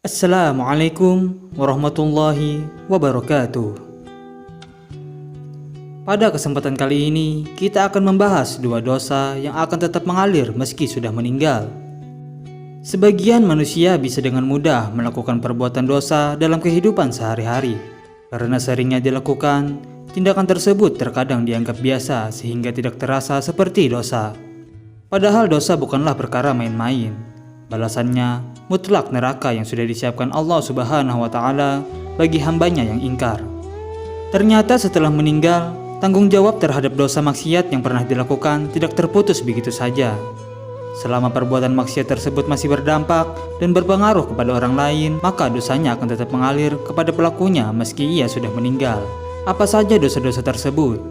Assalamualaikum warahmatullahi wabarakatuh. Pada kesempatan kali ini, kita akan membahas dua dosa yang akan tetap mengalir meski sudah meninggal. Sebagian manusia bisa dengan mudah melakukan perbuatan dosa dalam kehidupan sehari-hari. Karena seringnya dilakukan, tindakan tersebut terkadang dianggap biasa sehingga tidak terasa seperti dosa. Padahal dosa bukanlah perkara main-main. Balasannya mutlak neraka yang sudah disiapkan Allah Subhanahu wa Ta'ala bagi hambanya yang ingkar. Ternyata setelah meninggal, tanggung jawab terhadap dosa maksiat yang pernah dilakukan tidak terputus begitu saja. Selama perbuatan maksiat tersebut masih berdampak dan berpengaruh kepada orang lain, maka dosanya akan tetap mengalir kepada pelakunya meski ia sudah meninggal. Apa saja dosa-dosa tersebut?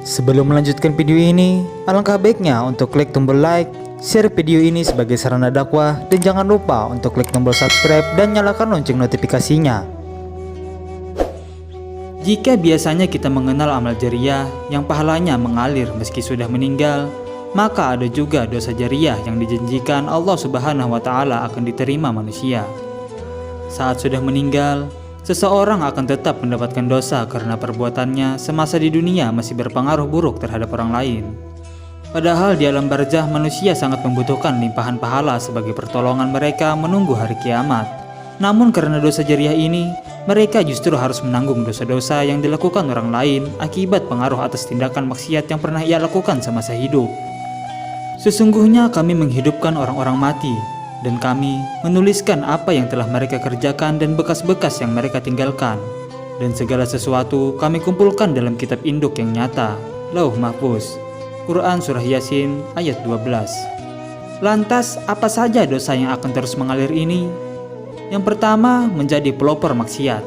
Sebelum melanjutkan video ini, alangkah baiknya untuk klik tombol like, share video ini sebagai sarana dakwah, dan jangan lupa untuk klik tombol subscribe dan nyalakan lonceng notifikasinya. Jika biasanya kita mengenal amal jariah yang pahalanya mengalir meski sudah meninggal, maka ada juga dosa jariah yang dijanjikan Allah Subhanahu wa Ta'ala akan diterima manusia. Saat sudah meninggal, seseorang akan tetap mendapatkan dosa karena perbuatannya semasa di dunia masih berpengaruh buruk terhadap orang lain. Padahal di alam barzah manusia sangat membutuhkan limpahan pahala sebagai pertolongan mereka menunggu hari kiamat. Namun karena dosa jariah ini, mereka justru harus menanggung dosa-dosa yang dilakukan orang lain akibat pengaruh atas tindakan maksiat yang pernah ia lakukan semasa hidup. Sesungguhnya kami menghidupkan orang-orang mati, dan kami menuliskan apa yang telah mereka kerjakan dan bekas-bekas yang mereka tinggalkan. Dan segala sesuatu kami kumpulkan dalam kitab induk yang nyata, Lauh Mahfuz. Quran Surah Yasin ayat 12. Lantas apa saja dosa yang akan terus mengalir ini? Yang pertama, menjadi pelopor maksiat.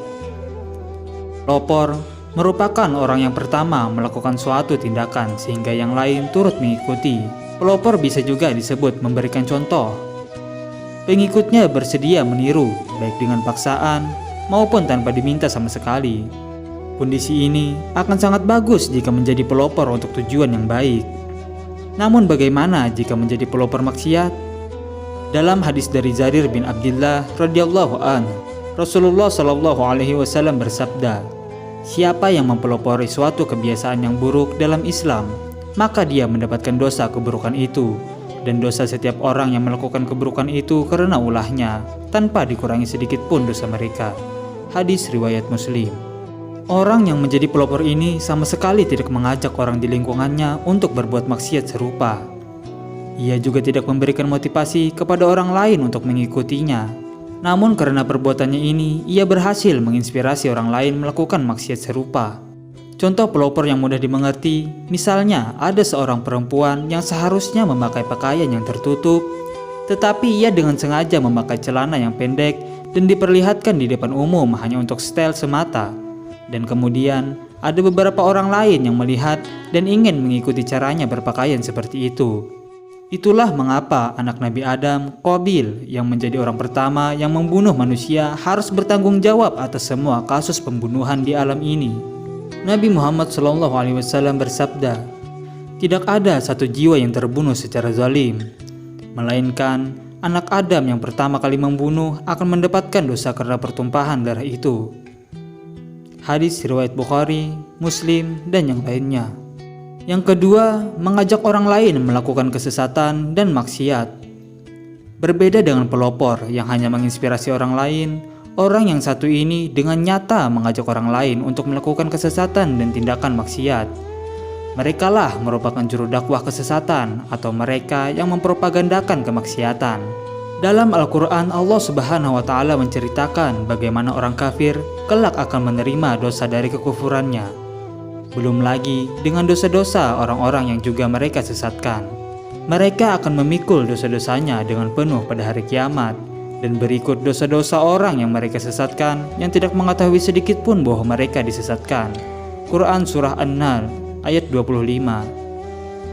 Pelopor merupakan orang yang pertama melakukan suatu tindakan sehingga yang lain turut mengikuti. Pelopor bisa juga disebut memberikan contoh. Pengikutnya bersedia meniru baik dengan paksaan maupun tanpa diminta sama sekali. Kondisi ini akan sangat bagus jika menjadi pelopor untuk tujuan yang baik. Namun bagaimana jika menjadi pelopor maksiat? Dalam hadis dari Jarir bin Abdullah radhiyallahu anhu, Rasulullah shallallahu alaihi wasallam bersabda, "Siapa yang mempelopori suatu kebiasaan yang buruk dalam Islam, maka dia mendapatkan dosa keburukan itu, dan dosa setiap orang yang melakukan keburukan itu karena ulahnya, tanpa dikurangi sedikit pun dosa mereka." Hadis riwayat Muslim. Orang yang menjadi pelopor ini sama sekali tidak mengajak orang di lingkungannya untuk berbuat maksiat serupa. Ia juga tidak memberikan motivasi kepada orang lain untuk mengikutinya. Namun karena perbuatannya ini, ia berhasil menginspirasi orang lain melakukan maksiat serupa. Contoh pelopor yang mudah dimengerti, misalnya ada seorang perempuan yang seharusnya memakai pakaian yang tertutup, tetapi ia dengan sengaja memakai celana yang pendek dan diperlihatkan di depan umum hanya untuk style semata. Dan kemudian ada beberapa orang lain yang melihat dan ingin mengikuti caranya berpakaian seperti itu. Itulah mengapa anak Nabi Adam, Qabil, yang menjadi orang pertama yang membunuh manusia harus bertanggung jawab atas semua kasus pembunuhan di alam ini. Nabi Muhammad SAW bersabda, "Tidak ada satu jiwa yang terbunuh secara zalim, melainkan anak Adam yang pertama kali membunuh akan mendapatkan dosa karena pertumpahan darah itu." Hadis riwayat Bukhari, Muslim, dan yang lainnya. Yang kedua, mengajak orang lain melakukan kesesatan dan maksiat. Berbeda dengan pelopor yang hanya menginspirasi orang lain, orang yang satu ini dengan nyata mengajak orang lain untuk melakukan kesesatan dan tindakan maksiat. Merekalah merupakan juru dakwah kesesatan atau mereka yang mempropagandakan kemaksiatan. Dalam Al-Quran, Allah Subhanahu wa Ta'ala menceritakan bagaimana orang kafir kelak akan menerima dosa dari kekufurannya. Belum lagi dengan dosa-dosa orang-orang yang juga mereka sesatkan. Mereka akan memikul dosa-dosanya dengan penuh pada hari kiamat, dan berikut dosa-dosa orang yang mereka sesatkan yang tidak mengetahui sedikit pun bahwa mereka disesatkan. Quran Surah An-Nahl ayat 25.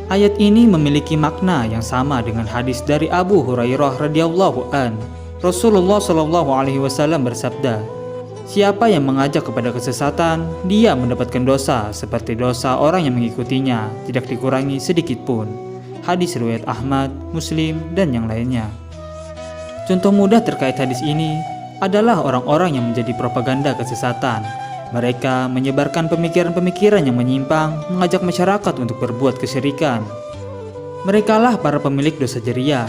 Ayat ini memiliki makna yang sama dengan hadis dari Abu Hurairah radhiyallahu an. Rasulullah shallallahu alaihi wasallam bersabda, "Siapa yang mengajak kepada kesesatan, dia mendapatkan dosa seperti dosa orang yang mengikutinya, tidak dikurangi sedikit pun." Hadis riwayat Ahmad, Muslim, dan yang lainnya. Contoh mudah terkait hadis ini adalah orang-orang yang menjadi propaganda kesesatan. Mereka menyebarkan pemikiran-pemikiran yang menyimpang, mengajak masyarakat untuk berbuat kesyirikan. Merekalah para pemilik dosa jeria.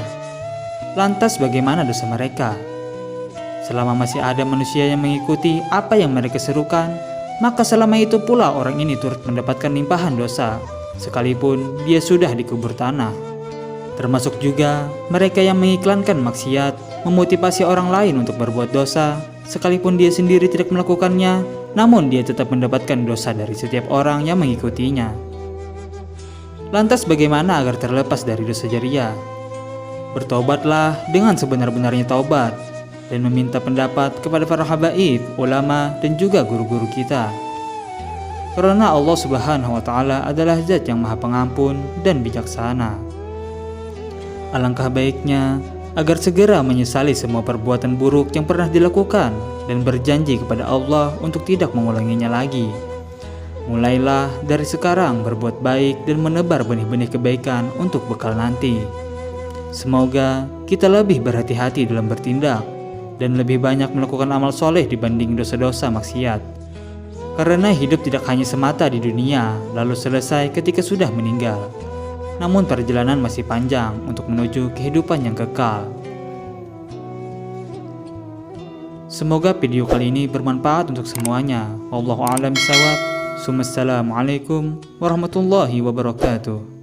Lantas bagaimana dosa mereka? Selama masih ada manusia yang mengikuti apa yang mereka serukan, maka selama itu pula orang ini turut mendapatkan limpahan dosa, sekalipun dia sudah dikubur tanah. Termasuk juga mereka yang mengiklankan maksiat, memotivasi orang lain untuk berbuat dosa, sekalipun dia sendiri tidak melakukannya, namun dia tetap mendapatkan dosa dari setiap orang yang mengikutinya. Lantas bagaimana agar terlepas dari dosa jariah? Bertobatlah dengan sebenar-benarnya taubat, dan meminta pendapat kepada para habaib, ulama, dan juga guru-guru kita. Karena Allah Subhanahu wa Ta'ala adalah Zat yang Maha Pengampun dan bijaksana. Alangkah baiknya agar segera menyesali semua perbuatan buruk yang pernah dilakukan dan berjanji kepada Allah untuk tidak mengulanginya lagi. Mulailah dari sekarang berbuat baik dan menebar benih-benih kebaikan untuk bekal nanti. Semoga kita lebih berhati-hati dalam bertindak dan lebih banyak melakukan amal soleh dibanding dosa-dosa maksiat. Karena hidup tidak hanya semata di dunia lalu selesai ketika sudah meninggal. Namun perjalanan masih panjang untuk menuju kehidupan yang kekal. Semoga video kali ini bermanfaat untuk semuanya. Wallahu a'lam bishawab. Assalamualaikum warahmatullahi wabarakatuh.